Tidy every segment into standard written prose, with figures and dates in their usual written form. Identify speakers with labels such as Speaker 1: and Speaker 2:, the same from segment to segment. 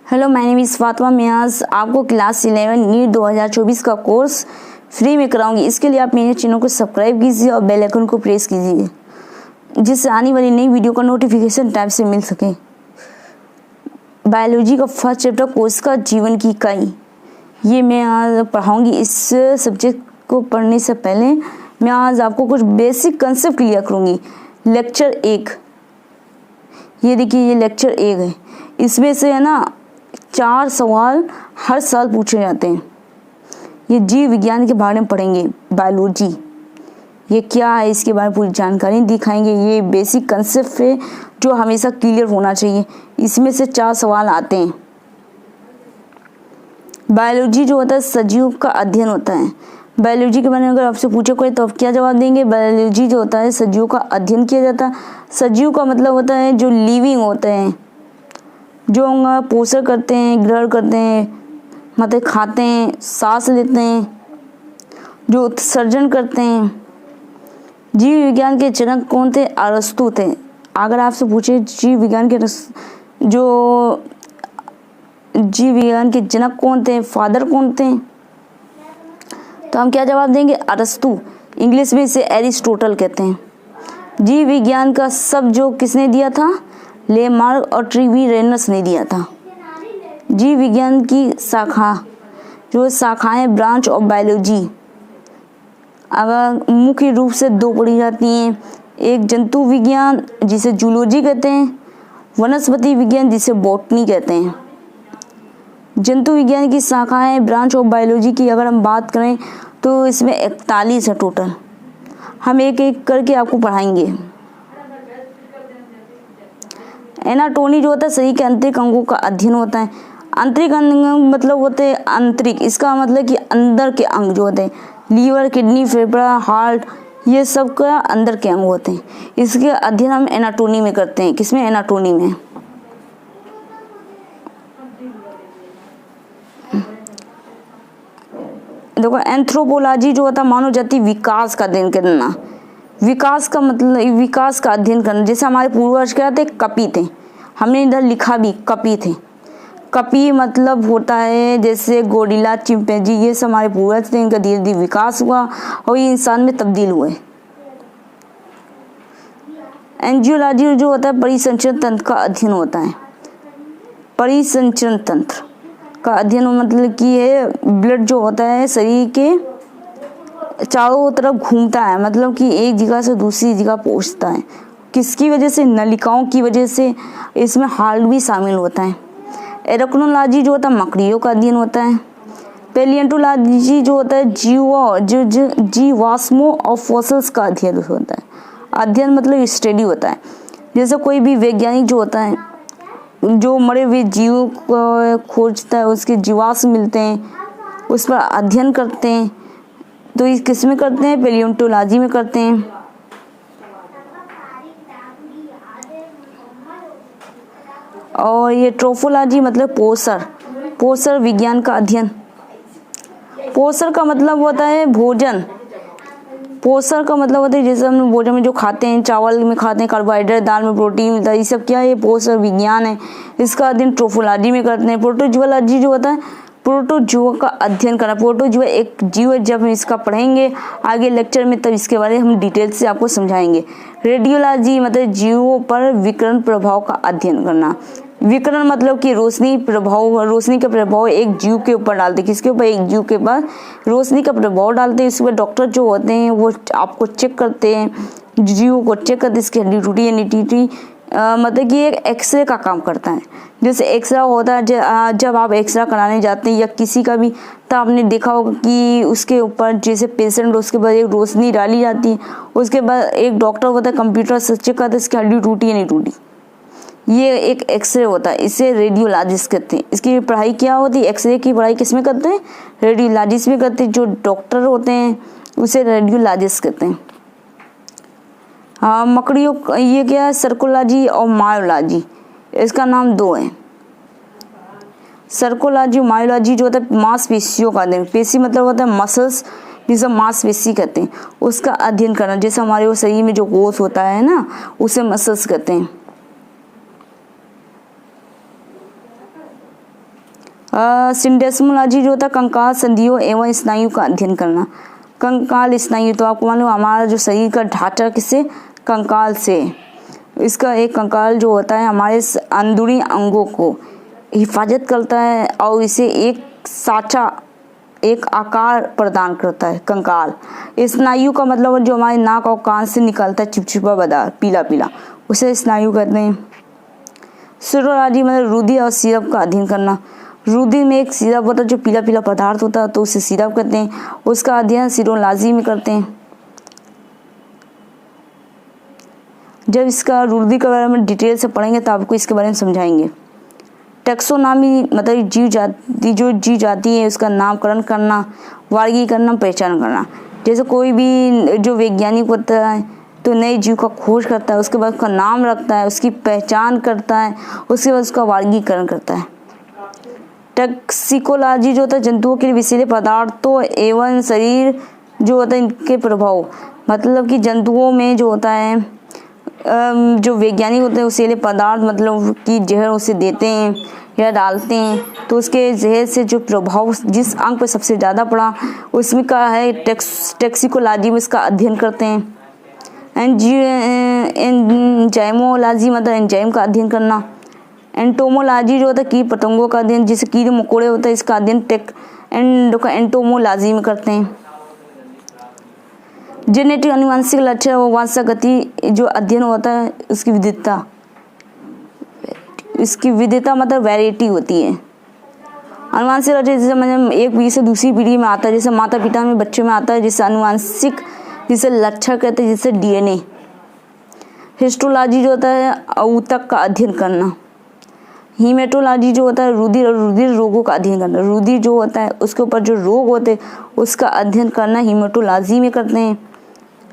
Speaker 1: Hello, my name is Fatima. मैं आज आपको क्लास 11 नीट 2024 का कोर्स फ्री में कराऊंगी। इसके लिए आप मेरे चैनल को सब्सक्राइब कीजिए और बेल आइकन को प्रेस कीजिए, जिससे आने वाली नई वीडियो का नोटिफिकेशन टाइम से मिल सके। बायोलॉजी का फर्स्ट चैप्टर कोशिका जीवन की इकाई, ये मैं आज पढ़ाऊँगी। इस सब्जेक्ट को पढ़ने से पहले मैं आज आपको कुछ बेसिक कंसेप्ट क्लियर करूँगी। लेक्चर 1, ये देखिए, ये लेक्चर 1 है। इसमें से है ना 4 सवाल हर साल पूछे जाते हैं। ये जीव विज्ञान के बारे में पढ़ेंगे, बायोलॉजी ये क्या है, इसके बारे में पूरी जानकारी दिखाएंगे। ये बेसिक कंसेप्ट है जो हमेशा क्लियर होना चाहिए। इसमें से 4 सवाल आते हैं। बायोलॉजी जो होता है सजीव का अध्ययन होता है। बायोलॉजी के बारे में अगर आपसे पूछे कोई तो आप क्या जवाब देंगे? बायोलॉजी जो होता है सजीव का अध्ययन किया जाता है। सजीव का मतलब होता है जो लिविंग होते हैं, जो पोषण करते हैं, ग्रहण करते हैं, मतलब खाते हैं, सांस लेते हैं, जो उत्सर्जन करते हैं। जीव विज्ञान के जनक कौन थे? अरस्तु थे। अगर आपसे पूछे जीव विज्ञान के जनक कौन थे, फादर कौन थे, तो हम क्या जवाब देंगे? अरस्तु। इंग्लिश में इसे एरिस्टोटल कहते हैं। जीव विज्ञान का सब जो किसने दिया था? लेमार्क और ट्रिविरेनस ने दिया था। जीव विज्ञान की शाखाएं ब्रांच ऑफ बायोलॉजी अगर मुख्य रूप से 2 पढ़ी जाती हैं। एक जंतु विज्ञान जिसे जूलॉजी कहते हैं, वनस्पति विज्ञान जिसे बॉटनी कहते हैं। जंतु विज्ञान की शाखाएं ब्रांच ऑफ बायोलॉजी की अगर हम बात करें तो इसमें 41 है टोटल। हम एक एक करके आपको पढ़ाएंगे। एनाटॉमी जो होता है शरीर के आंतरिक अंगों का अध्ययन होता है। आंतरिक अंग मतलब होते हैं आंतरिक, इसका मतलब कि अंदर के अंग जो होते हैं, लीवर, किडनी, फेफड़ा, हार्ट, ये सब का अंदर के अंग होते हैं। इसके अध्ययन हम एनाटॉमी में करते हैं। किसमें? एनाटॉमी में। देखो, एंथ्रोपोलॉजी जो होता है मानव जाति विकास का अध्ययन करना। विकास का मतलब विकास का अध्ययन करना। जैसे हमारे पूर्वज क्या थे? कपि थे। हमने इधर लिखा भी कपि थे। कपि मतलब होता है जैसे गोरिल्ला, चिंपैंजी, ये सब हमारे पूर्वज थे। इनका धीरे धीरे विकास हुआ और ये इंसान में तब्दील हुए। एंजियोलॉजी जो होता है परिसंचरण तंत्र का अध्ययन होता है। परिसंचरण तंत्र का अध्ययन मतलब कि है ब्लड जो होता है शरीर के चारों तरफ घूमता है, मतलब कि एक जगह से दूसरी जगह पहुंचता है। किसकी वजह से? नलिकाओं की वजह से। इसमें हार्ट भी शामिल होता है। एरेक्नोलॉजी जो होता है मकड़ियों का अध्ययन होता है। पैलियोंटोलॉजी जो होता है जीवाश्मों और फॉसिल्स का अध्ययन होता है। अध्ययन मतलब स्टडी होता है। जैसे कोई भी वैज्ञानिक जो होता है जो मरे हुए जीवों को खोजता है, उसके जीवाश्म मिलते हैं, उस पर अध्ययन करते हैं। तो इस किस में करते हैं? पैलियोंटोलॉजी में करते हैं। और ये ट्रोफोलॉजी मतलब पोषण विज्ञान का अध्ययन। पोषण का मतलब होता है भोजन। पोषण का मतलब होता है जैसे हम भोजन में जो खाते हैं, चावल में खाते हैं कार्बोहाइड्रेट, दाल में प्रोटीन मिलता है, ये सब क्या है? ये पोषण विज्ञान है। इसका अध्ययन ट्रोफोलॉजी में करते हैं। प्रोटोजुअलॉजी जो होता है प्रोटोजुआ का अध्ययन करना। प्रोटोजुआ एक जीव है। जब हम इसका पढ़ेंगे आगे लेक्चर में तब इसके बारे में हम डिटेल से आपको समझाएंगे। रेडियोलॉजी मतलब जीवों पर विकिरण प्रभाव का अध्ययन करना। विकिरण मतलब कि रोशनी का प्रभाव एक जीव के ऊपर डालते। किसके ऊपर? एक जीव के पास रोशनी का प्रभाव डालते हैं। इसके बाद डॉक्टर जो होते हैं वो आपको चेक करते हैं, जीव को चेक करते हैं, इसकी हड्डी टूटी या नहीं टूटी। मतलब कि एक एक्सरे का काम करता है। जैसे एक्सरे होता है जब आप एक्सरे कराने जाते हैं या किसी का भी, तो आपने देखा होगा कि उसके ऊपर जैसे पेशेंट उसके बाद एक रोशनी डाली जाती है, उसके बाद एक डॉक्टर होता है कंप्यूटर से चेक करता है इसकी हड्डी टूटी या नहीं टूटी। ये एक एक्सरे होता है, इसे रेडियोलॉजिस्ट कहते हैं। इसकी पढ़ाई क्या होती है? एक्सरे की पढ़ाई किसमें करते हैं? रेडियोलॉजिस्ट में करते हैं। जो डॉक्टर होते हैं उसे रेडियोलॉजिस्ट कहते हैं। हाँ, मकड़ियों ये क्या है? सर्कोलॉजी और मायोलॉजी, इसका नाम 2 है। सर्कोलॉजी, मायोलॉजी जो होता है मांसपेशियों का अध्ययन। पेशी मतलब होता है मसल्स, जिसे मांसपेशी कहते हैं, उसका अध्ययन करना। जैसे हमारे वो शरीर में जो गोश होता है ना, उसे मसल्स कहते हैं। सिंडेस्मोलॉजी जो होता है कंकाल संधियों एवं स्नायु का अध्ययन करना। कंकाल स्नायु तो आपको मालूम हमारा जो शरीर का ढांचा किससे, कंकाल से। इसका एक कंकाल जो होता है हमारे अंदरूनी अंगों को हिफाजत करता है और इसे एक साँचा, एक आकार प्रदान करता है कंकाल। स्नायु का मतलब जो हमारे नाक और कान से निकलता है चिपचिपा पदार्थ पीला पीला, उसे स्नायु कहते हैं। सीरोलॉजी मतलब रुधिर और सिरप का अध्ययन करना। रुधिर में एक सिरप होता है जो पीला पीला पदार्थ होता है तो उसे सिरप कहते हैं, उसका अध्ययन सीरोलॉजी में करते हैं। जब इसका रुधिर के बारे में डिटेल से पढ़ेंगे तो आपको इसके बारे में समझाएंगे। टैक्सोनॉमी मतलब जीव जाति है उसका नामकरण करना, वर्गीकरण, पहचान करना। जैसे कोई भी जो वैज्ञानिक होता है तो नए जीव का खोज करता है, उसके बाद उसका नाम रखता है, उसकी पहचान करता है, उसके बाद उसका वर्गीकरण करता है। टॉक्सिकोलॉजी जो होता है जंतुओं के लिए विषैले पदार्थों एवं शरीर जो होता है इनके प्रभाव, मतलब कि जंतुओं में जो होता है जो वैज्ञानिक होते हैं विषैले पदार्थ मतलब कि जहर उसे देते हैं या डालते हैं तो उसके जहर से जो प्रभाव जिस अंग पर सबसे ज़्यादा पड़ा उसमें का है टॉक्सिकोलॉजी में इसका अध्ययन करते हैं। एंजाइमोलॉजी मतलब एंजाइम का अध्ययन करना। एंटोमोलॉजी जो होता है कीट पतंगों का अध्ययन, जैसे कीड़े मकोड़े होता है इसका अध्ययन एंटोमोलॉजी में करते हैं। जेनेटिक अनुवांशिक लक्षण व वंशागति जो अध्ययन होता है उसकी विविधता मतलब वैरायटी होती है। अनुवांशिक लक्षण जैसे मतलब एक पीढ़ी से दूसरी पीढ़ी में आता है, जैसे माता पिता में बच्चे में आता है, जैसे अनुवांशिक जिसे लक्षण कहते हैं, जैसे डीएनए। हिस्टोलॉजी जो होता है ऊतक का अध्ययन करना। हीमेटोलॉजी जो होता है रुधिर और रुधिर रोगों का अध्ययन करना। रुधिर जो होता है उसके ऊपर जो रोग होते हैं उसका अध्ययन करना हीमेटोलॉजी में करते हैं।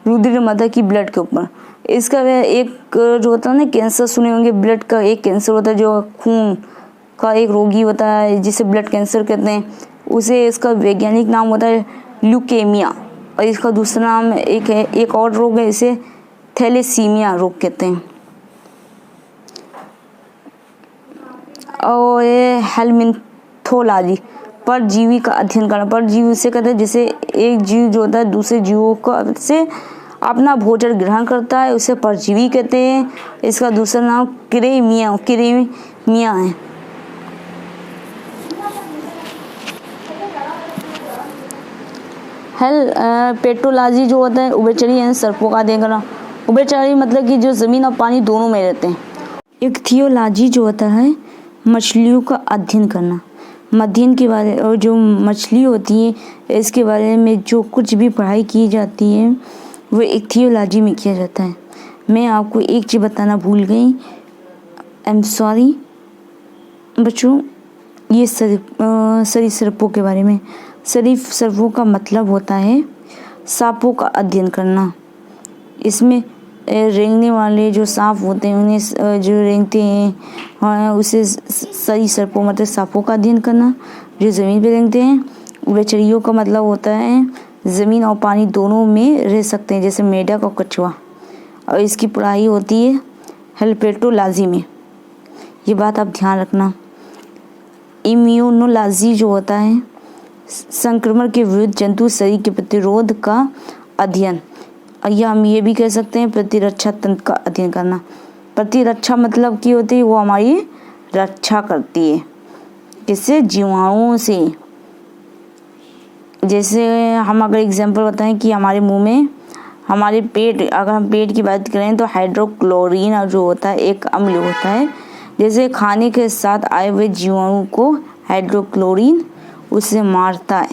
Speaker 1: रुधिर मतलब कि ब्लड के ऊपर। इसका एक जो होता है ना कैंसर सुने होंगे, ब्लड का एक कैंसर होता है जो खून का एक रोगी होता है जिसे ब्लड कैंसर कहते हैं, उसे इसका वैज्ञानिक नाम होता है ल्यूकेमिया। और इसका दूसरा नाम एक और रोग है, इसे थैलेसीमिया रोग कहते हैं। और ये हेलमिन्थोलॉजी परजीवी का अध्ययन करना। परजीवी से कहते हैं जैसे एक जीव जो होता है दूसरे जीवों को से अपना भोजन ग्रहण करता है, उसे परजीवी कहते हैं। इसका दूसरा नाम क्रेमिया है। पेट्रोलॉजी जो होता है उभयचरी यानी सर्पों का अध्ययन करना। उभयचरी मतलब कि जो ज़मीन और पानी दोनों में रहते हैं। इक्थियोलॉजी जो होता है मछलियों का अध्ययन करना। मध्ययन के बारे और जो मछली होती है इसके बारे में जो कुछ भी पढ़ाई की जाती है वो इक्थियोलॉजी में किया जाता है। मैं आपको एक चीज़ बताना भूल गई, आई एम सॉरी बच्चों, ये सरीसृपों के बारे में। सरीसृपों का मतलब होता है सांपों का अध्ययन करना। इसमें रेंगने वाले जो सांप होते हैं उन्हें जो रेंगते हैं उसे सरीसृपों मतलब सांपों का अध्ययन करना जो ज़मीन पर रेंगते हैं। उभयचरियों का मतलब होता है ज़मीन और पानी दोनों में रह सकते हैं, जैसे मेढक और कछुआ। और इसकी पढ़ाई होती है हेल्पेटोलॉजी में, ये बात आप ध्यान रखना। इम्यूनोलॉजी जो होता है संक्रमण के विरुद्ध जंतु शरीर के प्रतिरोध का अध्ययन, या हम ये भी कह सकते हैं प्रतिरक्षा तंत्र का अध्ययन करना। प्रतिरक्षा मतलब की होती है वो हमारी रक्षा करती है किससे, जीवाणुओं से। जैसे हम अगर एग्जांपल बताएं कि हमारे मुंह में हमारे पेट, अगर हम पेट की बात करें तो हाइड्रोक्लोरीन जो होता है एक अम्ल होता है, जैसे खाने के साथ आए हुए जीवाणु को हाइड्रोक्लोरीन उससे मारता है,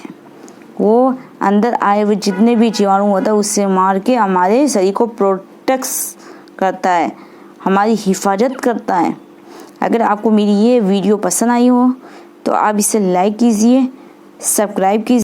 Speaker 1: वो अंदर आए हुए जितने भी जीवाणु होता है उससे मार के हमारे शरीर को प्रोटेक्ट करता है, हमारी हिफाजत करता है। अगर आपको मेरी ये वीडियो पसंद आई हो तो आप इसे लाइक कीजिए, सब्सक्राइब कीजिए।